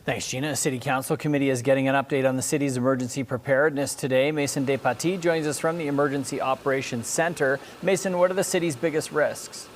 Thanks, Gina. A City Council committee is getting an update on the city's emergency preparedness today. Mason Despatie joins us from the Emergency Operations Center. Mason, what are the city's biggest risks?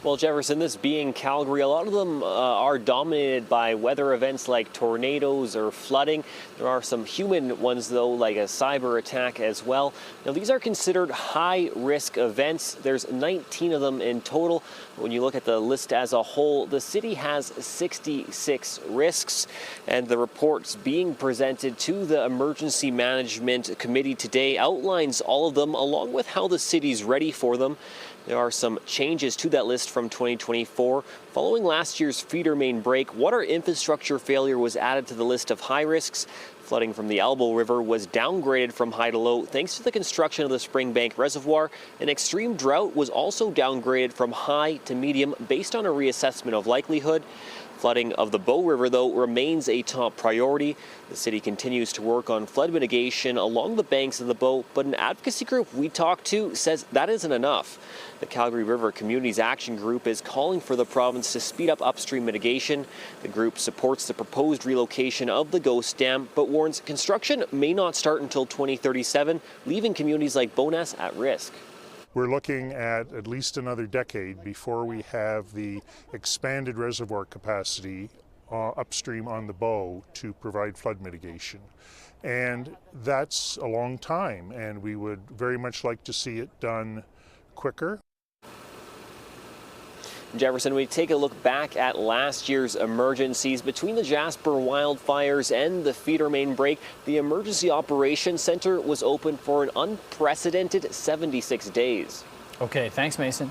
Well, Jefferson, this being Calgary, a lot of them are dominated by weather events like tornadoes or flooding. There are some human ones, though, like a cyber attack as well. Now, these are considered high-risk events. There's 19 of them in total. When you look at the list as a whole, the city has 66 risks, and the reports being presented to the Emergency Management Committee today outlines all of them, along with how the city's ready for them. There are some changes to that list from 2024. Following last year's feeder main break, water infrastructure failure was added to the list of high risks. Flooding from the Elbow River was downgraded from high to low thanks to the construction of the Springbank Reservoir. An extreme drought was also downgraded from high to medium based on a reassessment of likelihood. Flooding of the Bow River, though, remains a top priority. The city continues to work on flood mitigation along the banks of the Bow, but an advocacy group we talked to says that isn't enough. The Calgary River Communities Action Group is calling for the province to speed up upstream mitigation. The group supports the proposed relocation of the Ghost Dam, but warns construction may not start until 2037, leaving communities like Bowness at risk. We're looking at least another decade before we have the expanded reservoir capacity upstream on the Bow to provide flood mitigation. And that's a long time, and we would very much like to see it done quicker. Jefferson, we take a look back at last year's emergencies. Between the Jasper wildfires and the feeder main break, the Emergency Operations Center was open for an unprecedented 76 days. Okay, thanks, Mason.